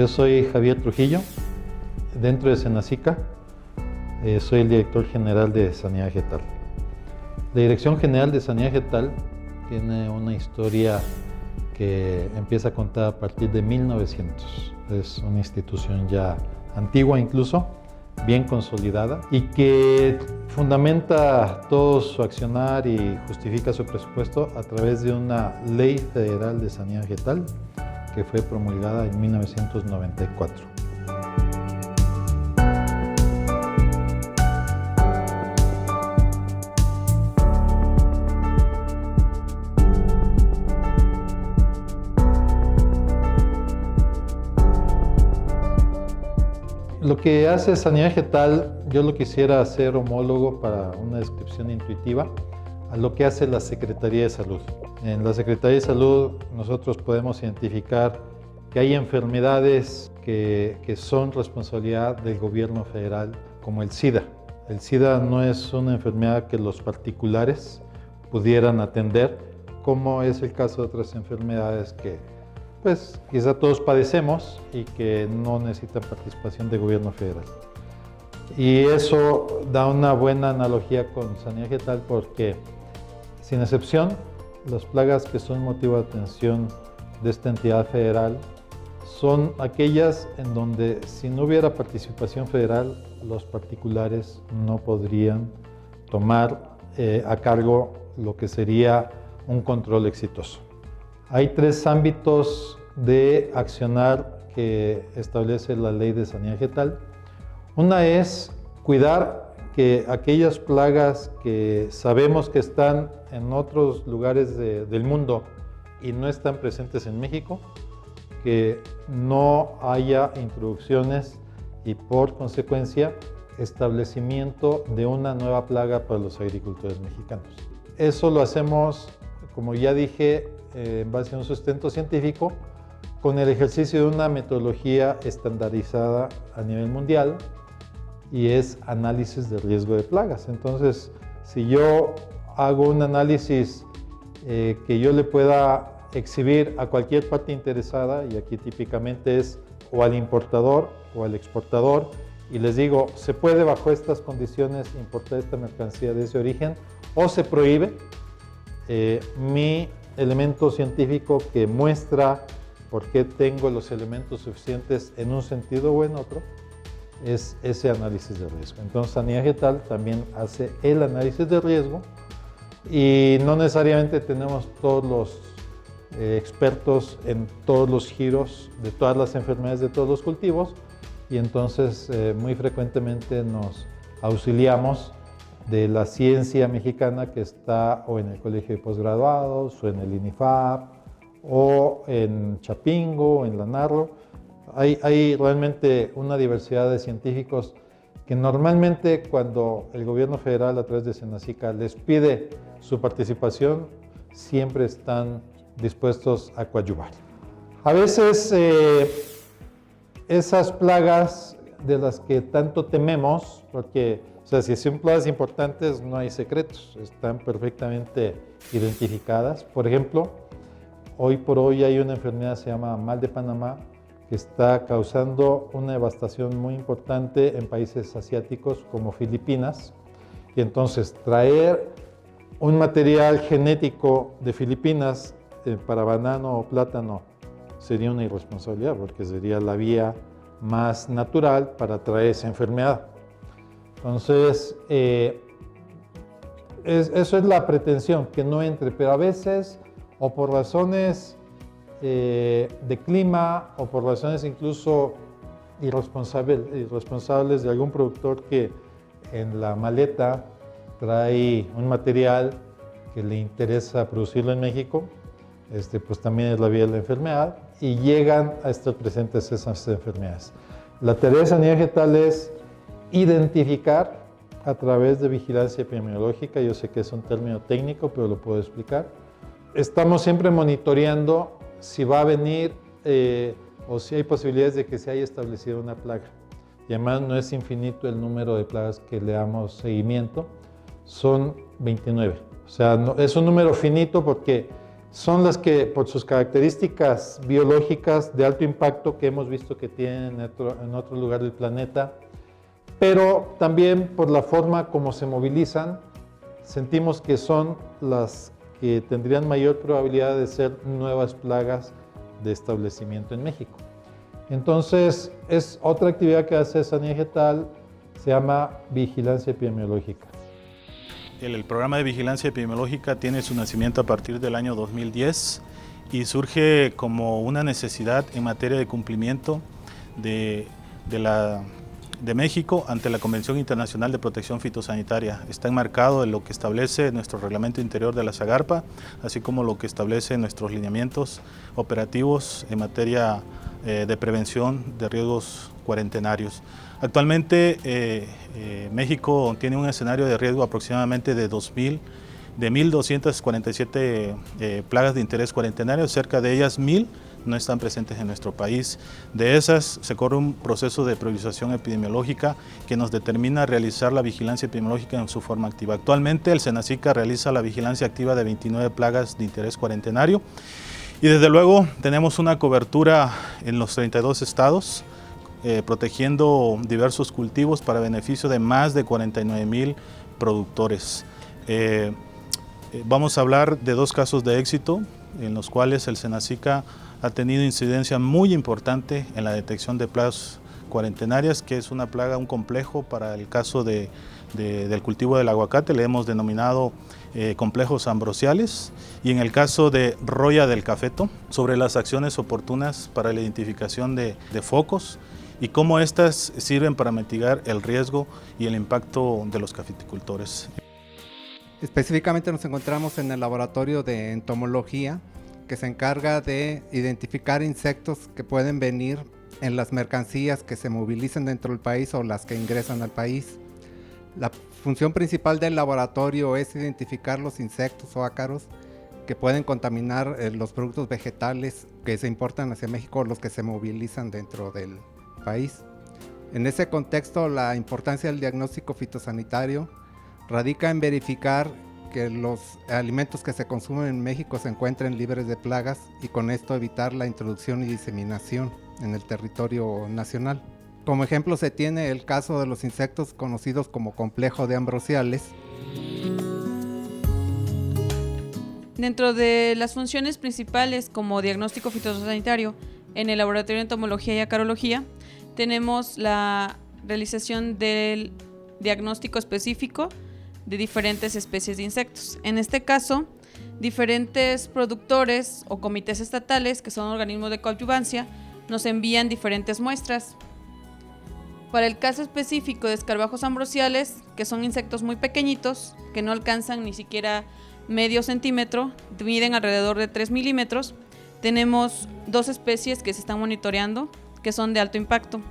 Yo soy Javier Trujillo, dentro de Senacica, soy el director general de Sanidad Vegetal. La Dirección General de Sanidad Vegetal tiene una historia que empieza a contar a partir de 1900. Es una institución ya antigua incluso, bien consolidada y que fundamenta todo su accionar y justifica su presupuesto a través de una Ley Federal de Sanidad Vegetal que fue promulgada en 1994. Lo que hace Sanidad Vegetal, yo lo quisiera hacer homólogo para una descripción intuitiva a lo que hace la Secretaría de Salud. En la Secretaría de Salud nosotros podemos identificar que hay enfermedades que son responsabilidad del gobierno federal, como el SIDA. El SIDA no es una enfermedad que los particulares pudieran atender, como es el caso de otras enfermedades que pues quizá todos padecemos y que no necesitan participación del gobierno federal. Y eso da una buena analogía con Sanidad Vegetal porque, sin excepción, las plagas que son motivo de atención de esta entidad federal son aquellas en donde si no hubiera participación federal, los particulares no podrían tomar a cargo lo que sería un control exitoso. Hay tres ámbitos de accionar que establece la Ley de Sanidad Vegetal. Una es cuidar que aquellas plagas que sabemos que están en otros lugares del mundo y no están presentes en México, que no haya introducciones y por consecuencia establecimiento de una nueva plaga para los agricultores mexicanos. Eso lo hacemos, como ya dije, en base a un sustento científico, con el ejercicio de una metodología estandarizada a nivel mundial y es análisis de riesgo de plagas. Entonces, si yo hago un análisis que yo le pueda exhibir a cualquier parte interesada, y aquí típicamente es o al importador o al exportador, y les digo, se puede bajo estas condiciones importar esta mercancía de ese origen o se prohíbe, mi elemento científico que muestra por qué tengo los elementos suficientes en un sentido o en otro, es ese análisis de riesgo. Entonces, Sanidad Vegetal también hace el análisis de riesgo y no necesariamente tenemos todos los expertos en todos los giros de todas las enfermedades de todos los cultivos y entonces muy frecuentemente nos auxiliamos de la ciencia mexicana que está o en el Colegio de Posgraduados o en el INIFAP o en Chapingo o en la NARRO. Hay realmente una diversidad de científicos que normalmente cuando el gobierno federal a través de Senacica les pide su participación, siempre están dispuestos a coadyuvar. A veces esas plagas de las que tanto tememos, porque o sea, si son plagas importantes no hay secretos, están perfectamente identificadas. Por ejemplo, hoy por hoy hay una enfermedad que se llama mal de Panamá, que está causando una devastación muy importante en países asiáticos como Filipinas. Y entonces traer un material genético de Filipinas para banano o plátano sería una irresponsabilidad porque sería la vía más natural para traer esa enfermedad. Entonces, eso es la pretensión, que no entre, pero a veces o por razones de clima o por razones incluso irresponsables de algún productor que en la maleta trae un material que le interesa producirlo en México, pues también es la vía de la enfermedad y llegan a estar presentes esas enfermedades. La tarea de Sanidad Vegetal es identificar a través de vigilancia epidemiológica, yo sé que es un término técnico, pero lo puedo explicar. Estamos siempre monitoreando si va a venir o si hay posibilidades de que se haya establecido una plaga. Y además no es infinito el número de plagas que le damos seguimiento, son 29. O sea, no, es un número finito porque son las que, por sus características biológicas de alto impacto que hemos visto que tienen en otro lugar del planeta, pero también por la forma como se movilizan, sentimos que son las que tendrían mayor probabilidad de ser nuevas plagas de establecimiento en México. Entonces, es otra actividad que hace Sanidad Vegetal, se llama vigilancia epidemiológica. El programa de vigilancia epidemiológica tiene su nacimiento a partir del año 2010 y surge como una necesidad en materia de cumplimiento de México ante la Convención Internacional de Protección Fitosanitaria. Está enmarcado en lo que establece nuestro reglamento interior de la SAGARPA, así como lo que establece nuestros lineamientos operativos en materia de prevención de riesgos cuarentenarios. Actualmente México tiene un escenario de riesgo aproximadamente de 1.247 plagas de interés cuarentenario, cerca de ellas 1.000 no están presentes en nuestro país. De esas se corre un proceso de priorización epidemiológica que nos determina realizar la vigilancia epidemiológica en su forma activa. Actualmente el SENASICA realiza la vigilancia activa de 29 plagas de interés cuarentenario y desde luego tenemos una cobertura en los 32 estados, protegiendo diversos cultivos para beneficio de más de 49,000 productores. Vamos a hablar de 2 casos de éxito en los cuales el SENASICA ha tenido incidencia muy importante en la detección de plagas cuarentenarias, que es una plaga, un complejo para el caso del cultivo del aguacate, le hemos denominado complejos ambrosiales, y en el caso de roya del cafeto, sobre las acciones oportunas para la identificación de focos y cómo estas sirven para mitigar el riesgo y el impacto de los cafeticultores. Específicamente nos encontramos en el laboratorio de entomología, que se encarga de identificar insectos que pueden venir en las mercancías que se movilizan dentro del país o las que ingresan al país. La función principal del laboratorio es identificar los insectos o ácaros que pueden contaminar los productos vegetales que se importan hacia México o los que se movilizan dentro del país. En ese contexto, la importancia del diagnóstico fitosanitario radica en verificar que los alimentos que se consumen en México se encuentren libres de plagas y con esto evitar la introducción y diseminación en el territorio nacional. Como ejemplo se tiene el caso de los insectos conocidos como complejo de ambrosiales. Dentro de las funciones principales como diagnóstico fitosanitario en el laboratorio de entomología y acarología, tenemos la realización del diagnóstico específico de diferentes especies de insectos. En este caso, diferentes productores o comités estatales, que son organismos de coadyuvancia, nos envían diferentes muestras. Para el caso específico de escarabajos ambrosiales, que son insectos muy pequeñitos, que no alcanzan ni siquiera medio centímetro, miden alrededor de 3 milímetros, tenemos 2 especies que se están monitoreando, que son de alto impacto.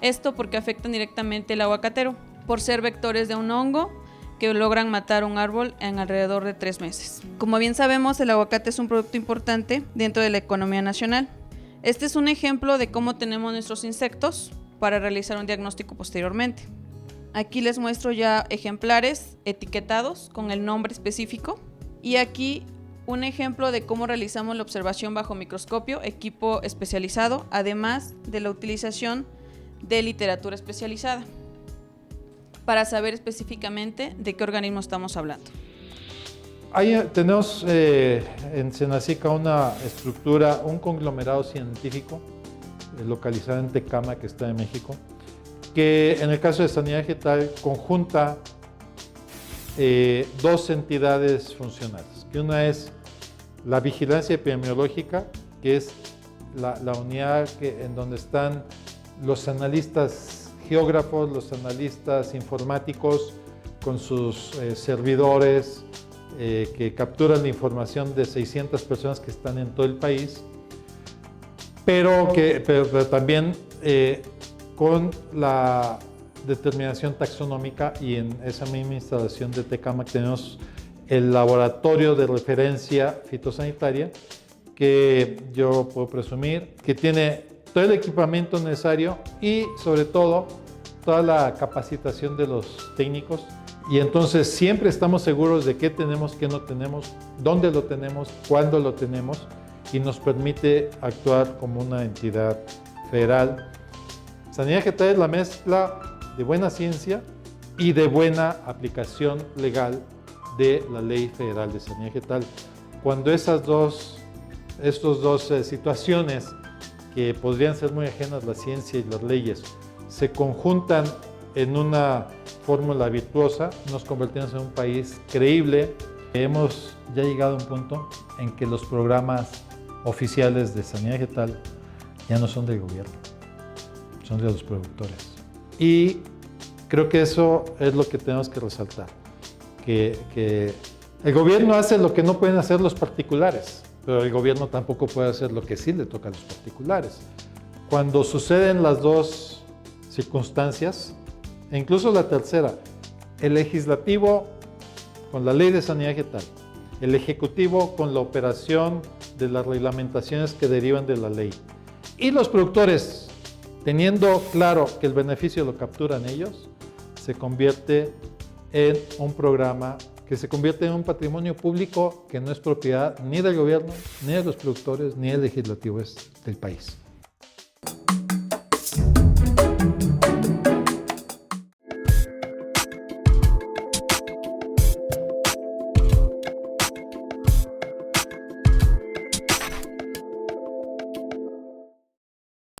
Esto porque afectan directamente el aguacatero, por ser vectores de un hongo que logran matar un árbol en alrededor de 3 meses. Como bien sabemos, el aguacate es un producto importante dentro de la economía nacional. Este es un ejemplo de cómo tenemos nuestros insectos para realizar un diagnóstico posteriormente. Aquí les muestro ya ejemplares etiquetados con el nombre específico y aquí un ejemplo de cómo realizamos la observación bajo microscopio, equipo especializado, además de la utilización de literatura especializada, para saber específicamente de qué organismo estamos hablando. Ahí tenemos en SENASICA una estructura, un conglomerado científico localizado en Tecámac, que está en México, que en el caso de Sanidad Vegetal conjunta 2 entidades funcionales, que una es la vigilancia epidemiológica, que es la unidad en donde están los analistas geógrafos, los analistas informáticos con sus servidores que capturan la información de 600 personas que están en todo el país, pero también con la determinación taxonómica, y en esa misma instalación de Tecámac tenemos el laboratorio de referencia fitosanitaria, que yo puedo presumir que tiene todo el equipamiento necesario y sobre todo toda la capacitación de los técnicos Y entonces siempre estamos seguros de qué tenemos, qué no tenemos, dónde lo tenemos, cuándo lo tenemos, y nos permite actuar como una entidad federal. Sanidad vegetal es la mezcla de buena ciencia y de buena aplicación legal de la Ley Federal de Sanidad Vegetal. Cuando estas dos situaciones que podrían ser muy ajenas, la ciencia y las leyes, se conjuntan en una fórmula virtuosa, nos convertimos en un país creíble. Hemos ya llegado a un punto en que los programas oficiales de sanidad vegetal ya no son del gobierno, son de los productores. Y creo que eso es lo que tenemos que resaltar, que el gobierno hace lo que no pueden hacer los particulares, pero el gobierno tampoco puede hacer lo que sí le toca a los particulares. Cuando suceden las dos circunstancias, e incluso la tercera, el legislativo con la ley de sanidad vegetal, el ejecutivo con la operación de las reglamentaciones que derivan de la ley, y los productores teniendo claro que el beneficio lo capturan ellos, se convierte en un programa que se convierte en un patrimonio público que no es propiedad ni del gobierno, ni de los productores, ni del legislativo, es del país.